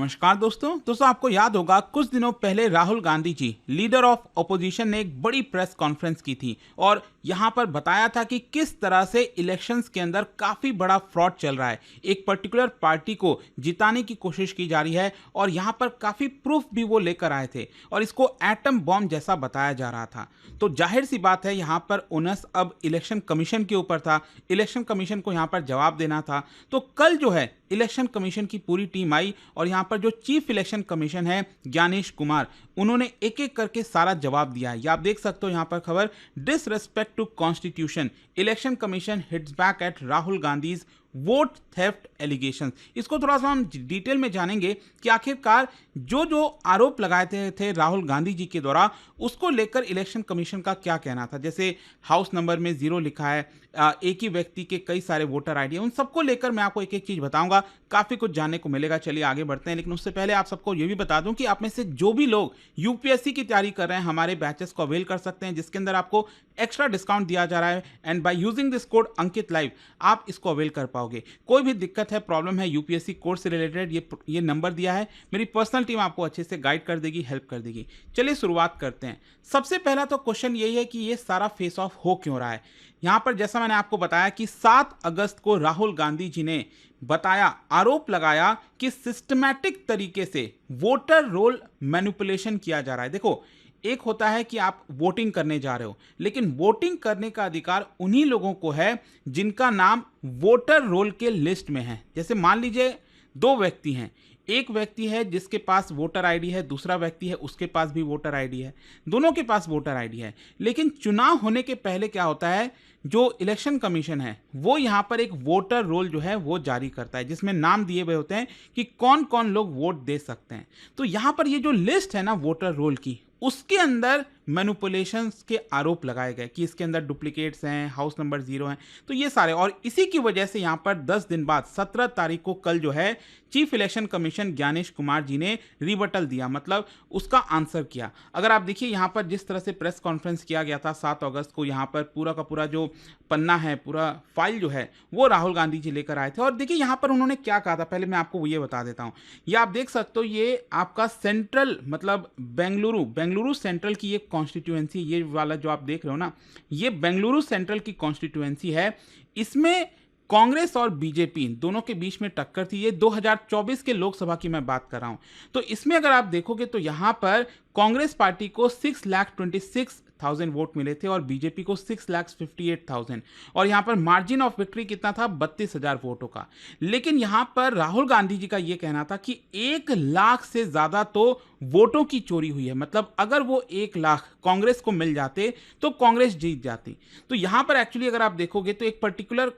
नमस्कार दोस्तों आपको याद होगा कुछ दिनों पहले Rahul Gandhi ji leader of opposition ने एक बड़ी प्रेस कॉन्फ्रेंस की थी और यहां पर बताया था कि किस तरह से इलेक्शंस के अंदर काफी बड़ा फ्रॉड चल रहा है। एक पर्टिकुलर पार्टी को जिताने की कोशिश की जा रही है और यहां पर काफी प्रूफ भी वो लेकर आए थे और इसको एटम बॉम्ब जैसा बताया जा रहा था। तो जाहिर सी बात है यहां पर ओनस अब इलेक्शन कमीशन के ऊपर था, इलेक्शन कमीशन को यहां पर जवाब देना था। तो कल जो है इलेक्शन कमीशन की पूरी टीम आई और यहां पर जो चीफ इलेक्शन कमीशन है ज्ञानेश कुमार, उन्होंने एक एक करके सारा जवाब दिया है। ये आप देख सकते हो यहां पर खबर, disrespect to constitution, election commission hits back at Rahul Gandhi's vote theft allegations. इसको थोड़ा सा हम डिटेल में जानेंगे कि आखिरकार जो जो आरोप लगाए थे राहुल गांधी जी के द्वारा उसको लेकर इलेक्शन कमीशन का क्या कहना था। जैसे हाउस नंबर में 0 लिखा है, एक ही व्यक्ति के कई सारे वोटर आईडी, उन सबको लेकर मैं आपको एक एक चीज बताऊंगा, काफी कुछ जानने को मिलेगा। चलिए आगे बढ़ते हैं, लेकिन उससे पहले आप सबको यह भी बता दूं कि आप में से जो भी लोग यूपीएससी की तैयारी कर रहे हैं हमारे बैचेस को अवेल कर सकते हैं, जिसके अंदर आपको एक्स्ट्रा डिस्काउंट दिया जा रहा है and by using this code Ankit live आप इसको अवेल कर पाओगे। कोई भी दिक्कत है, प्रॉब्लम है यूपीएससी कोर्स से रिलेटेड, ये नंबर दिया है, मेरी पर्सनल टीम आपको अच्छे से गाइड कर देगी, हेल्प कर देगी। चलिए शुरुआत करते हैं। सबसे पहला तो क्वेश्चन यही है कि ये सारा फेस ऑफ हो क्यों रहा है। यहां पर जैसा मैंने आपको बताया कि 7 अगस्त को राहुल गांधी जी ने बताया, आरोप लगाया कि सिस्टमैटिक तरीके से वोटर रोल मैनिपुलेशन किया जा रहा है। देखो, एक होता है कि आप वोटिंग करने जा रहे हो, लेकिन वोटिंग करने का अधिकार उन्हीं लोगों को है जिनका नाम वोटर रोल के लिस्ट में है। जैसे मान लीजिए 2 व्यक्ति हैं, एक व्यक्ति है जिसके पास वोटर आईडी है, दूसरा व्यक्ति है उसके पास भी वोटर आईडी है, दोनों के पास वोटर आईडी है। लेकिन चुनाव होने के पहले क्या होता है, जो इलेक्शन कमीशन है वो यहां पर एक वोटर रोल जो है वो जारी करता है, जिसमें नाम दिए हुए होते हैं कि कौन कौन लोग वोट दे सकते हैं। तो यहां पर ये जो लिस्ट है ना वोटर रोल की, उसके अंदर मैनिपुलेशंस के आरोप लगाए गए कि इसके अंदर डुप्लीकेट्स हैं, हाउस नंबर 0 हैं, तो ये सारे, और इसी की वजह से यहां पर 10 दिन बाद 17 तारीख को कल जो है chief election commission Gyanesh Kumar ji ने रिबटल दिया, मतलब उसका आंसर किया। अगर आप देखिए यहां पर जिस तरह से प्रेस कॉन्फ्रेंस किया गया था 7 अगस्त को, यहां पर पूरा का पूरा जो पन्ना है, पूरा फाइल जो है वो राहुल गांधी जी लेकर आए थे। और देखिए यहां पर उन्होंने क्या कहा था, पहले मैं आपको ये बता देता हूं। ये आप देख सकते हो, ये आपका सेंट्रल मतलब बेंगलुरु सेंट्रल की एक कॉन्स्टिट्यूएंसी, ये वाला जो आप देख रहे हो ना, ये बेंगलुरु सेंट्रल की कॉन्स्टिट्यूएंसी है। इसमें कांग्रेस और बीजेपी दोनों के बीच में टक्कर थी। ये 2024 के लोकसभा की मैं बात कर रहा हूं। तो इसमें अगर आप देखोगे तो यहां पर कांग्रेस पार्टी को 6,26,000 वोट मिले थे और बीजेपी को 6,58,000, और यहां पर मार्जिन ऑफ विक्ट्री कितना था, 32,000 वोटों का। लेकिन यहां पर राहुल गांधी जी का यह कहना था कि 1 लाख से ज्यादा तो वोटों की चोरी हुई है, मतलब अगर वो 1 लाख कांग्रेस को मिल जाते तो कांग्रेस जीत जाती। तो यहां पर एक्चुअली अगर आप देखोगे तो एक पर्टिकुलर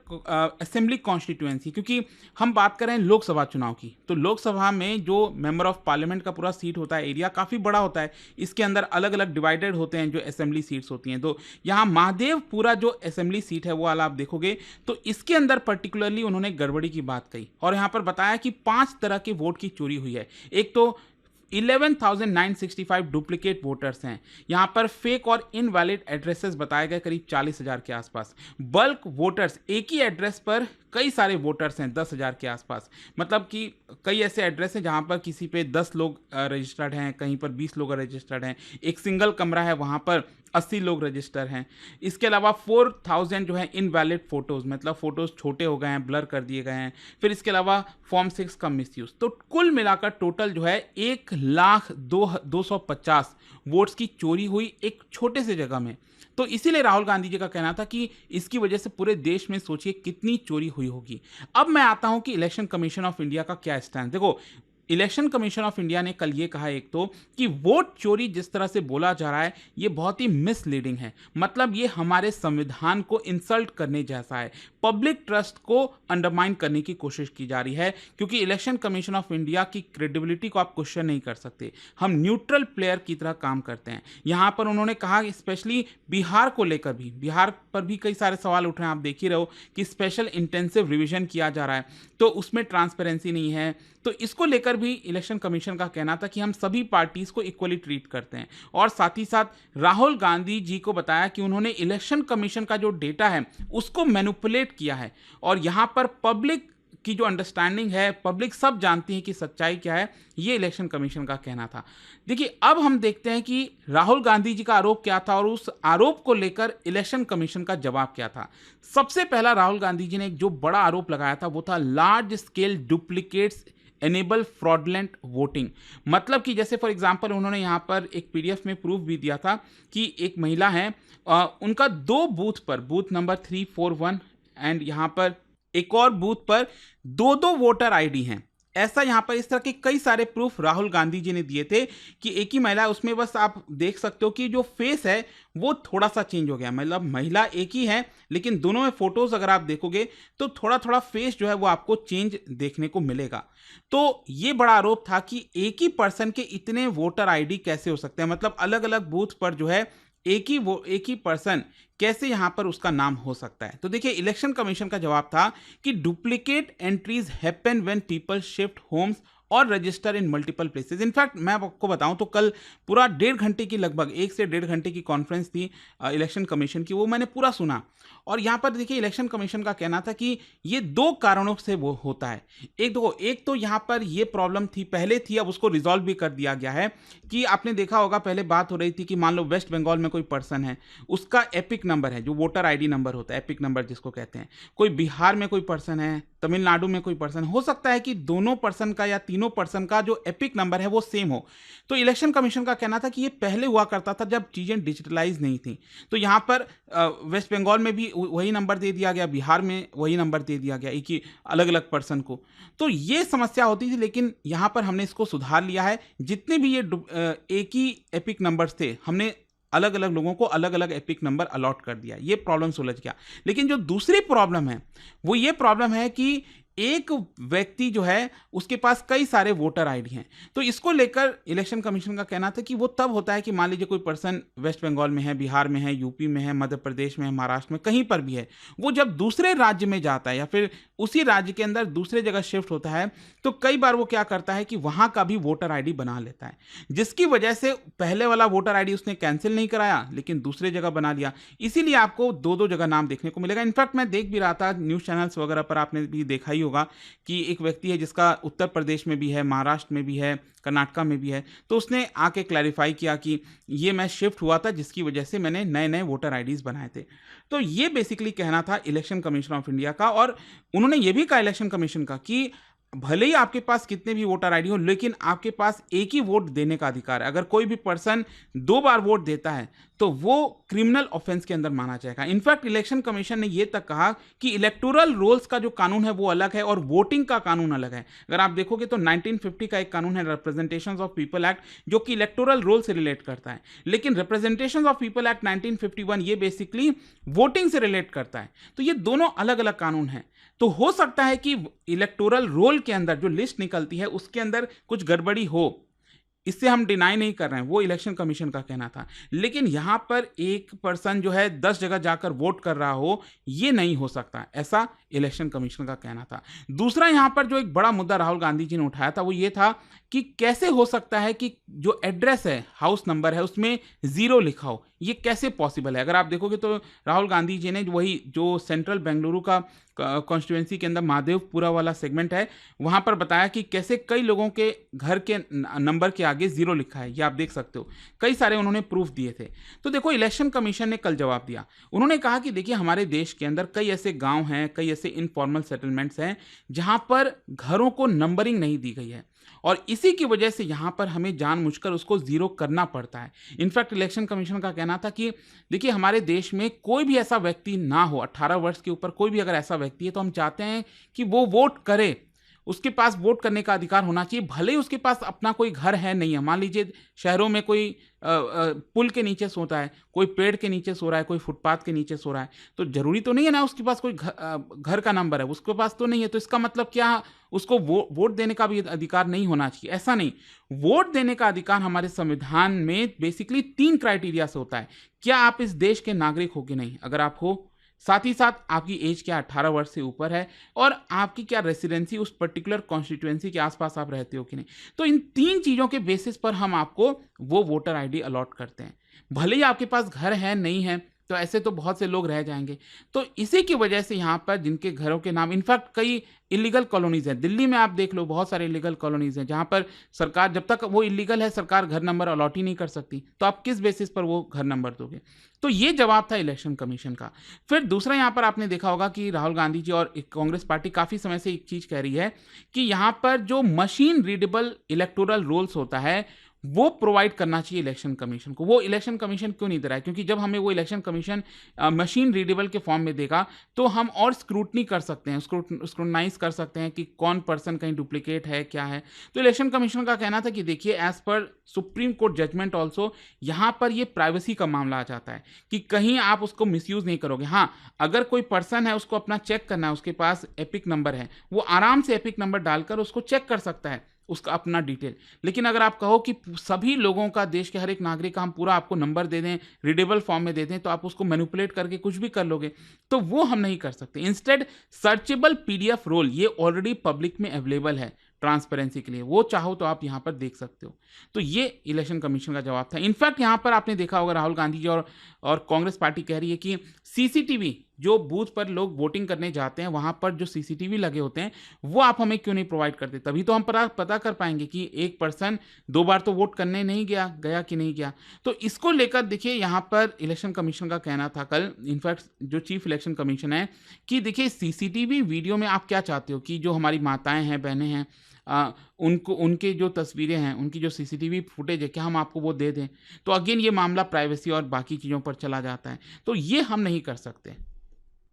असेंबली कॉन्स्टिट्यूएंसी, क्योंकि हम बात कर रहे हैं लोकसभा चुनाव की, तो लोकसभा में जो मेंबर ऑफ पार्लियामेंट का पूरा सीट होता है, एरिया काफी बड़ा होता है, इसके अंदर अलग अलग डिवाइडेड होते हैं जो असेंबली सीट्स होती हैं। तो यहां महादेव पूरा जो असेंबली सीट है वो वाला आप देखोगे तो इसके अंदर पर्टिकुलरली उन्होंने गड़बड़ी की बात कही और यहां पर बताया कि 5 तरह के वोट की चोरी हुई है। एक तो 11,965 डुप्लीकेट वोटर्स हैं, यहां पर फेक और इनवैलिड एड्रेसेस बताए गए करीब 40,000 के आसपास। बल्क वोटर्स, एक ही एड्रेस पर कई सारे वोटर्स हैं 10,000 के आसपास, मतलब कि कई ऐसे एड्रेस हैं जहां पर किसी पे 10 लोग रजिस्टर्ड हैं, कहीं पर 20 लोग रजिस्टर्ड हैं, एक सिंगल कमरा है वहां पर 80 लोग रजिस्टर हैं। इसके अलावा 4,000 जो है इनवैलिड फोटोज, मतलब फोटोज छोटे हो गए हैं, ब्लर कर दिए गए हैं। फिर इसके अलावा फॉर्म 6 का मिसयूज। तो कुल मिलाकर टोटल जो है 1,02,250 वोट्स की चोरी हुई एक छोटे से जगह में। तो इसीलिए राहुल गांधी जी का कहना था कि इसकी वजह से पूरे देश में सोचिए कितनी चोरी हुई होगी। अब मैं आता हूं कि इलेक्शन कमीशन ऑफ इंडिया का क्या स्टैंड। देखो, इलेक्शन कमीशन ऑफ इंडिया ने कल ये कहा एक तो कि वोट चोरी जिस तरह से बोला जा रहा है ये बहुत ही मिसलीडिंग है, मतलब ये हमारे संविधान को इंसल्ट करने जैसा है, पब्लिक ट्रस्ट को अंडरमाइन करने की कोशिश की जा रही है, क्योंकि इलेक्शन कमीशन ऑफ इंडिया की क्रेडिबिलिटी को आप क्वेश्चन नहीं कर सकते, हम न्यूट्रल प्लेयर की तरह काम करते हैं। यहां पर उन्होंने कहा स्पेशली बिहार को लेकर भी, बिहार पर भी कई सारे सवाल उठ रहे हैं, आप देख ही रहो कि स्पेशल इंटेंसिव रिवीजन किया जा रहा है तो उसमें ट्रांसपेरेंसी नहीं है। तो इसको लेकर भी इलेक्शन कमीशन का कहना था कि हम सभी पार्टीज को इक्वली ट्रीट करते हैं, और साथ ही साथ राहुल गांधी जी को बताया कि उन्होंने इलेक्शन कमीशन का जो डेटा है उसको मैनिपुलेट किया है और यहां पर पब्लिक की जो अंडरस्टैंडिंग है, पब्लिक सब जानती है कि सच्चाई क्या है, ये इलेक्शन कमीशन का कहना था। देखिए, अब हम देखते हैं कि राहुल गांधी जी का आरोप क्या था और उस आरोप को लेकर इलेक्शन कमीशन का जवाब क्या था। सबसे पहला राहुल गांधी जी ने एक जो बड़ा आरोप लगाया था, वो था large scale duplicates enable fraudulent voting. मतलब कि जैसे फॉर एग्जांपल उन्होंने यहाँ पर एक पीडीएफ में प्रूफ भी दिया था कि एक महिला है, उनका 2 बूथ पर, बूथ नंबर 341 एंड यहाँ पर एक और बूथ पर 2-2 वोटर आईडी हैं। ऐसा यहाँ पर इस तरह के कई सारे प्रूफ राहुल गांधी जी ने दिए थे कि एक ही महिला, उसमें बस आप देख सकते हो कि जो फेस है वो थोड़ा सा चेंज हो गया। मतलब महिला एक ही है, लेकिन दोनों में फोटोज अगर आप देखोगे तो थोड़ा थोड़ा फेस जो है वो आपको चेंज देखने को मिलेगा। तो ये बड़ा आरोप था कि एक ही पर्सन के इतने वोटर आईडी कैसे हो सकते हैं, मतलब अलग अलग बूथ पर जो है एक ही पर्सन कैसे यहां पर उसका नाम हो सकता है। तो देखिए, इलेक्शन कमीशन का जवाब था कि duplicate entries happen when people shift homes और register in multiple places. In fact मैं आपको बताऊं तो कल पूरा 1.5 घंटे की, लगभग 1 से 1.5 घंटे की कॉन्फ्रेंस थी इलेक्शन कमीशन की, वो मैंने पूरा सुना। और यहाँ पर देखिए, इलेक्शन कमीशन का कहना था कि ये 2 कारणों से वो होता है। एक तो यहाँ पर ये प्रॉब्लम थी, पहले थी, अब उसको रिजॉल्व भी कर दिया गया है कि आपने देखा होगा, पहले बात हो रही थी कि मान लो वेस्ट बंगाल में कोई पर्सन है, उसका एपिक नंबर है, जो वोटर आईडी नंबर होता है, एपिक नंबर जिसको कहते हैं। कोई बिहार में कोई पर्सन है, तमिलनाडु में कोई पर्सन, हो सकता है कि दोनों पर्सन का या तीनों पर्सन का जो एपिक नंबर है वो सेम हो। तो इलेक्शन कमीशन का कहना था कि ये पहले हुआ करता था जब चीजें डिजिटलाइज नहीं थी। तो यहाँ पर वेस्ट बंगाल में भी वही नंबर दे दिया गया, बिहार में वही नंबर दे दिया गया, एक ही अलग अलग पर्सन को। तो ये समस्या होती थी, लेकिन यहाँ पर हमने इसको सुधार लिया है। जितने भी ये एक ही एपिक नंबर्स थे, हमने अलग अलग लोगों को अलग अलग एपिक नंबर अलॉट कर दिया। ये प्रॉब्लम सुलझ गया। लेकिन जो दूसरी प्रॉब्लम है वो ये प्रॉब्लम है कि एक व्यक्ति जो है उसके पास कई सारे वोटर आईडी हैं। तो इसको लेकर इलेक्शन कमीशन का कहना था कि वो तब होता है कि मान लीजिए कोई पर्सन वेस्ट बंगाल में है, बिहार में है, यूपी में है, मध्य प्रदेश में है, महाराष्ट्र में, कहीं पर भी है, वो जब दूसरे राज्य में जाता है या फिर उसी राज्य के अंदर दूसरे जगह शिफ्ट होता है, तो कई बार वो क्या करता है कि वहां का भी वोटर आईडी बना लेता है, जिसकी वजह से पहले वाला वोटर आईडी उसने कैंसिल नहीं कराया, लेकिन दूसरे जगह बना लिया। इसीलिए आपको 2-2 जगह नाम देखने को मिलेगा। इनफैक्ट मैं देख भी रहा था, न्यूज चैनल्स वगैरह पर आपने भी देखा ही होगा कि एक व्यक्ति है जिसका उत्तर प्रदेश में भी है, महाराष्ट्र में भी है, कर्नाटका में भी है। तो उसने आके क्लैरिफाई किया कि ये मैं शिफ्ट हुआ था, जिसकी वजह से मैंने नए नए वोटर आईडीज बनाए थे। तो ये बेसिकली कहना था इलेक्शन कमीशन ऑफ इंडिया का। और उन्होंने ये भी कहा इलेक्शन कमीशन का कि भले ही आपके पास कितने भी वोटर आईडी हो, लेकिन आपके पास एक ही वोट देने का अधिकार है। अगर कोई भी पर्सन 2 बार वोट देता है तो वो क्रिमिनल ऑफेंस के अंदर माना जाएगा। इनफैक्ट इलेक्शन कमीशन ने ये तक कहा कि इलेक्टोरल रोल्स का जो कानून है वो अलग है और वोटिंग का कानून अलग है। अगर आप देखोगे तो 1950 का एक कानून है, रिप्रेजेंटेशंस ऑफ पीपल एक्ट, जो कि इलेक्टोरल रोल से रिलेट करता है। लेकिन रिप्रेजेंटेशंस ऑफ पीपल एक्ट 1951 ये बेसिकली वोटिंग से रिलेट करता है। तो ये दोनों अलग अलग कानून हैं। तो हो सकता है कि इलेक्टोरल रोल के अंदर जो लिस्ट निकलती है उसके अंदर कुछ गड़बड़ी हो, इससे हम डिनाई नहीं कर रहे हैं, वो इलेक्शन कमीशन का कहना था। लेकिन यहां पर एक पर्सन जो है 10 जगह जाकर वोट कर रहा हो, ये नहीं हो सकता, ऐसा इलेक्शन कमीशन का कहना था। दूसरा यहां पर जो एक बड़ा मुद्दा राहुल गांधी जी ने उठाया था वो ये था कि कैसे हो सकता है कि जो एड्रेस है, हाउस नंबर है, उसमें 0 लिखा हो, ये कैसे पॉसिबल है। अगर आप देखोगे तो राहुल गांधी जी ने वही जो सेंट्रल बेंगलुरु का कॉन्स्टिट्यूएंसी के अंदर महादेवपुरा वाला सेगमेंट है, वहां पर बताया कि कैसे कई लोगों के घर के नंबर के आगे 0 लिखा है। ये आप देख सकते हो, कई सारे उन्होंने प्रूफ दिए थे। तो देखो, इलेक्शन कमीशन ने कल जवाब दिया। उन्होंने कहा कि देखिए, हमारे देश के अंदर कई ऐसे गांव हैं, कई ऐसे इनफॉर्मल सेटलमेंट्स हैं जहां पर घरों को नंबरिंग नहीं दी गई है, और इसी की वजह से यहां पर हमें जानबूझकर उसको 0 करना पड़ता है। इनफैक्ट इलेक्शन कमीशन का कहना था कि देखिए, हमारे देश में कोई भी ऐसा व्यक्ति ना हो, 18 वर्ष के ऊपर कोई भी अगर ऐसा व्यक्ति है, तो हम चाहते हैं कि वो वोट करे, उसके पास वोट करने का अधिकार होना चाहिए। भले ही उसके पास अपना कोई घर है नहीं है, मान लीजिए शहरों में कोई पुल के नीचे सोता है, कोई पेड़ के नीचे सो रहा है, कोई फुटपाथ के नीचे सो रहा है, तो जरूरी तो नहीं है ना उसके पास कोई घर का नंबर है, उसके पास तो नहीं है। तो इसका मतलब क्या, उसको वोट देने का भी अधिकार नहीं होना चाहिए? ऐसा नहीं। वोट देने का अधिकार हमारे संविधान में बेसिकली 3 क्राइटेरिया से होता है। क्या आप इस देश के नागरिक हो कि नहीं? अगर आप हो, साथ ही साथ आपकी एज क्या 18 वर्ष से ऊपर है, और आपकी क्या रेसिडेंसी उस पर्टिकुलर कॉन्स्टिट्यूएंसी के आसपास आप रहते हो कि नहीं। तो इन 3 चीजों के बेसिस पर हम आपको वो वोटर आईडी अलॉट करते हैं। भले ही आपके पास घर है नहीं है, तो ऐसे तो बहुत से लोग रह जाएंगे। तो इसी की वजह से यहाँ पर जिनके घरों के नाम, इनफैक्ट कई इलीगल कॉलोनीज हैं, दिल्ली में आप देख लो बहुत सारे इलीगल कॉलोनीज हैं जहाँ पर सरकार, जब तक वो इलीगल है, सरकार घर नंबर अलॉट ही नहीं कर सकती, तो आप किस बेसिस पर वो घर नंबर दोगे? तो ये जवाब था इलेक्शन कमीशन का। फिर दूसरा, यहाँ पर आपने देखा होगा कि राहुल गांधी जी और कांग्रेस पार्टी काफ़ी समय से एक चीज़ कह रही है कि यहाँ पर जो मशीन रीडेबल इलेक्टोरल रोल्स होता है वो प्रोवाइड करना चाहिए इलेक्शन कमीशन को। वो इलेक्शन कमीशन क्यों नहीं दे रहा है? क्योंकि जब हमें वो इलेक्शन कमीशन मशीन रीडेबल के फॉर्म में देगा तो हम और स्क्रूटनी कर सकते हैं, स्क्रूटनाइज कर सकते हैं कि कौन पर्सन कहीं डुप्लीकेट है, क्या है। तो इलेक्शन कमीशन का कहना था कि देखिए, as per supreme court judgement also, यहाँ पर ये प्राइवेसी का मामला आ जाता है कि कहीं आप उसको मिसयूज नहीं करोगे। हाँ, अगर कोई पर्सन है, उसको अपना चेक करना है, उसके पास एपिक नंबर है, वो आराम से एपिक नंबर डालकर उसको चेक कर सकता है, उसका अपना डिटेल। लेकिन अगर आप कहो कि सभी लोगों का, देश के हर एक नागरिक का हम पूरा आपको नंबर दे दें, रीडेबल फॉर्म में दे दें, तो आप उसको मैनिपुलेट करके कुछ भी कर लोगे, तो वो हम नहीं कर सकते। इंस्टेड सर्चेबल पीडीएफ रोल ये ऑलरेडी पब्लिक में अवेलेबल है ट्रांसपेरेंसी के लिए, वो चाहो तो आप यहाँ पर देख सकते हो। तो ये इलेक्शन कमीशन का जवाब था। इनफैक्ट यहाँ पर आपने देखा होगा राहुल गांधी जी और कांग्रेस पार्टी कह रही है कि सीसीटीवी, जो बूथ पर लोग वोटिंग करने जाते हैं वहां पर जो सीसीटीवी लगे होते हैं, वो आप हमें क्यों नहीं प्रोवाइड करते? तभी तो हम पता कर पाएंगे कि एक पर्सन 2 बार तो वोट करने नहीं गया कि नहीं गया। तो इसको लेकर देखिए, यहाँ पर इलेक्शन कमीशन का कहना था कल, इनफैक्ट जो चीफ इलेक्शन कमीशन है, कि देखिए सीसीटीवी वीडियो में आप क्या चाहते हो कि जो हमारी माताएं हैं, बहनें हैं, उनको, उनके जो तस्वीरें हैं, उनकी जो सीसीटीवी फुटेज है, क्या हम आपको वो दे दें? तो अगेन ये मामला प्राइवेसी और बाकी चीज़ों पर चला जाता है, तो ये हम नहीं कर सकते।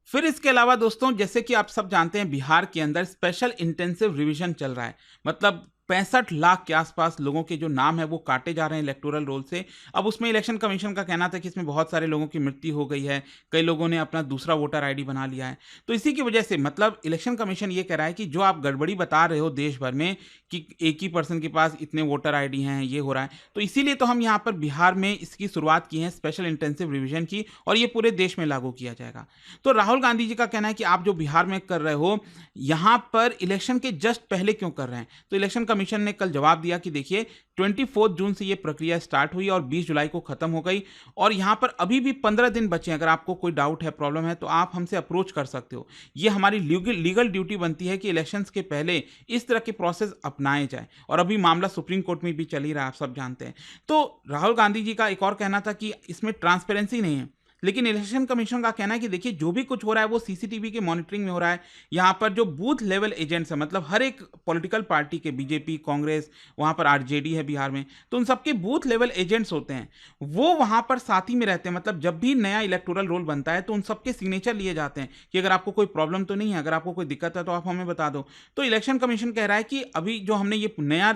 फिर इसके अलावा दोस्तों, जैसे कि आप सब जानते हैं, बिहार के अंदर स्पेशल इंटेंसिव रिवीजन चल रहा है। मतलब 65 लाख के आसपास लोगों के जो नाम है वो काटे जा रहे हैं इलेक्टोरल रोल से। अब उसमें इलेक्शन कमीशन का कहना था कि इसमें बहुत सारे लोगों की मृत्यु हो गई है, कई लोगों ने अपना दूसरा वोटर आईडी बना लिया है। तो इसी की वजह से, मतलब इलेक्शन कमीशन ये कह रहा है कि जो आप गड़बड़ी बता रहे हो देश भर में कि एक ही पर्सन के पास इतने वोटर आईडी हैं, ये हो रहा है, तो इसीलिए तो हम यहाँ पर बिहार में इसकी शुरुआत की है, स्पेशल इंटेंसिव रिवीजन की, और ये पूरे देश में लागू किया जाएगा। तो राहुल गांधी जी का कहना है कि आप जो बिहार में कर रहे हो, यहाँ पर इलेक्शन के जस्ट पहले क्यों कर रहे हैं? तो इलेक्शन कमीशन ने कल जवाब दिया कि देखिए, 24 जून से ये प्रक्रिया स्टार्ट हुई और 20 जुलाई को खत्म हो गई, और यहाँ पर अभी भी 15 दिन बचे हैं। अगर आपको कोई डाउट है, प्रॉब्लम है, तो आप हमसे अप्रोच कर सकते हो। ये हमारी लीगल ड्यूटी बनती है कि इलेक्शंस के पहले इस तरह के प्रोसेस अपनाए जाए, और अभी मामला सुप्रीम कोर्ट में भी चल ही रहा है, आप सब जानते हैं। तो राहुल गांधी जी का एक और कहना था कि इसमें ट्रांसपेरेंसी नहीं है, लेकिन इलेक्शन कमीशन का कहना है कि देखिए, जो भी कुछ हो रहा है वो सीसीटीवी के मॉनिटरिंग में हो रहा है। यहाँ पर जो बूथ लेवल एजेंट्स हैं, मतलब हर एक पॉलिटिकल पार्टी के, बीजेपी, कांग्रेस, वहाँ पर आरजेडी है बिहार में, तो उन सबके बूथ लेवल एजेंट्स होते हैं, वो वहाँ पर साथ ही में रहते हैं। मतलब जब भी नया इलेक्टोरल रोल बनता है तो उन सबके सिग्नेचर लिए जाते हैं कि अगर आपको कोई प्रॉब्लम तो नहीं है, अगर आपको कोई दिक्कत है तो आप हमें बता दो। तो इलेक्शन कमीशन कह रहा है कि अभी जो हमने ये नया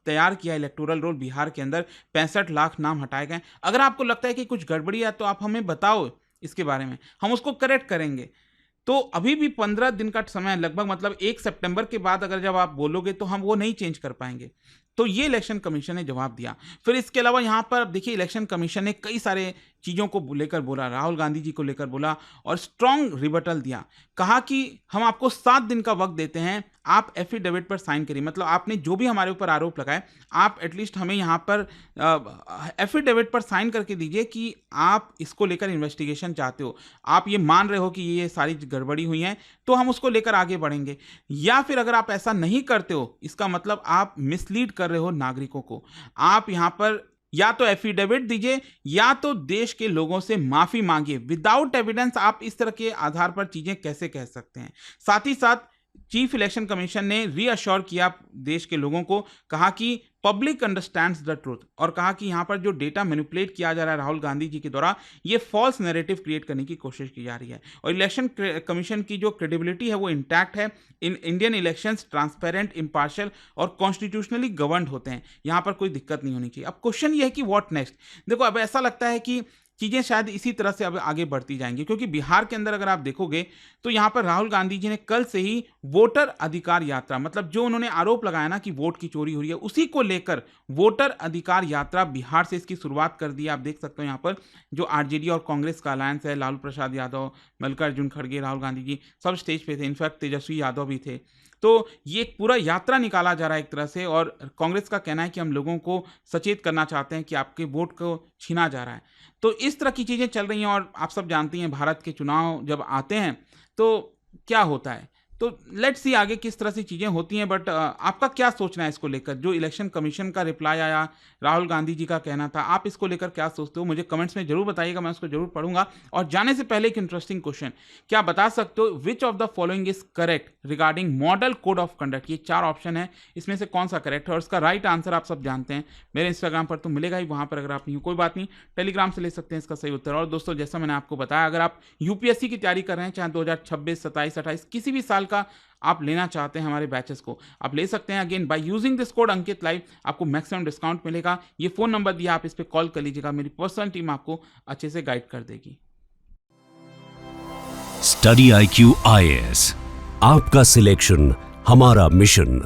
तैयार किया इलेक्टोरल रोल बिहार के अंदर, 65 लाख नाम हटाए गए। अगर आपको लगता है कि कुछ गड़बड़ी है तो आप हमें बताओ इसके बारे में, हम उसको करेक्ट करेंगे। तो अभी भी 15 दिन का समय लगभग, मतलब 1 सितंबर के बाद अगर जब आप बोलोगे तो हम वो नहीं चेंज कर पाएंगे। तो ये इलेक्शन कमीशन ने जवाब दिया। फिर इसके अलावा यहाँ पर अब देखिए, इलेक्शन कमीशन ने कई सारे चीज़ों को लेकर बोला, राहुल गांधी जी को लेकर बोला और स्ट्रॉन्ग रिबटल दिया। कहा कि हम आपको 7 दिन का वक्त देते हैं, आप एफिडेविट पर साइन करिए। मतलब आपने जो भी हमारे ऊपर आरोप लगाए, आप एटलीस्ट हमें यहाँ पर एफिडेविट पर साइन करके दीजिए कि आप इसको लेकर इन्वेस्टिगेशन चाहते हो, आप ये मान रहे हो कि ये सारी गड़बड़ी हुई हैं, तो हम उसको लेकर आगे बढ़ेंगे। या फिर अगर आप ऐसा नहीं करते हो, इसका मतलब आप मिसलीड कर रहे हो नागरिकों को। आप यहाँ पर या तो एफिडेविट दीजिए या तो देश के लोगों से माफी मांगिए। विदाउट एविडेंस आप इस तरह के आधार पर चीजें कैसे कह सकते हैं? साथ ही साथ चीफ इलेक्शन कमीशन ने रीअश्योर किया देश के लोगों को, कहा कि पब्लिक अंडरस्टैंड्स द ट्रूथ, और कहा कि यहाँ पर जो डेटा मैनिपुलेट किया जा रहा है राहुल गांधी जी के द्वारा, ये फॉल्स नैरेटिव क्रिएट करने की कोशिश की जा रही है। और इलेक्शन कमीशन की जो क्रेडिबिलिटी है वो इंटैक्ट है। इंडियन इलेक्शंस ट्रांसपेरेंट, इम्पार्शियल और कॉन्स्टिट्यूशनली गवर्नड होते हैं, यहाँ पर कोई दिक्कत नहीं होनी चाहिए। अब क्वेश्चन ये है कि व्हाट नेक्स्ट? देखो, अब ऐसा लगता है कि चीज़ें शायद इसी तरह से अब आगे बढ़ती जाएंगी, क्योंकि बिहार के अंदर अगर आप देखोगे तो यहाँ पर राहुल गांधी जी ने कल से ही वोटर अधिकार यात्रा, मतलब जो उन्होंने आरोप लगाया ना कि वोट की चोरी हो रही है, उसी को लेकर वोटर अधिकार यात्रा बिहार से इसकी शुरुआत कर दी है। आप देख सकते हो यहाँ पर जो आरजेडी और कांग्रेस का अलायंस है, लालू प्रसाद यादव, मल्लिकार्जुन खड़गे, राहुल गांधी जी सब स्टेज पे थे, इनफैक्ट तेजस्वी यादव भी थे। तो ये एक पूरा यात्रा निकाला जा रहा है एक तरह से, और कांग्रेस का कहना है कि हम लोगों को सचेत करना चाहते हैं कि आपके वोट को छीना जा रहा है। तो इस तरह की चीज़ें चल रही हैं, और आप सब जानती हैं भारत के चुनाव जब आते हैं तो क्या होता है। तो लेट्स सी आगे किस तरह से चीज़ें होती हैं, बट आपका क्या सोचना है इसको लेकर? जो इलेक्शन कमीशन का रिप्लाई आया, राहुल गांधी जी का कहना था, आप इसको लेकर क्या सोचते हो? मुझे कमेंट्स में जरूर बताइएगा, मैं उसको जरूर पढ़ूंगा। और जाने से पहले एक इंटरेस्टिंग क्वेश्चन, क्या बता सकते हो which of the following is correct regarding model code of conduct? ये 4 ऑप्शन है, इसमें से कौन सा करेक्ट है? और इसका राइट आंसर आप सब जानते हैं, मेरे इंस्टाग्राम पर तो मिलेगा ही, वहां पर अगर आप नहीं हो कोई बात नहीं, टेलीग्राम से ले सकते हैं इसका सही उत्तर। और दोस्तों, जैसा मैंने आपको बताया, अगर आप यूपीएससी की तैयारी कर रहे हैं, चाहे 2026, 27, 28 किसी भी साल का आप लेना चाहते हैं हमारे बैचेस को, आप ले सकते हैं। Again by using this code Ankit live आपको मैक्सिमम डिस्काउंट मिलेगा। ये फोन नंबर दिया, आप इस पे कॉल कर लीजिएगा, मेरी पर्सनल टीम आपको अच्छे से गाइड कर देगी। स्टडी IQ IAS, आपका सिलेक्शन हमारा मिशन।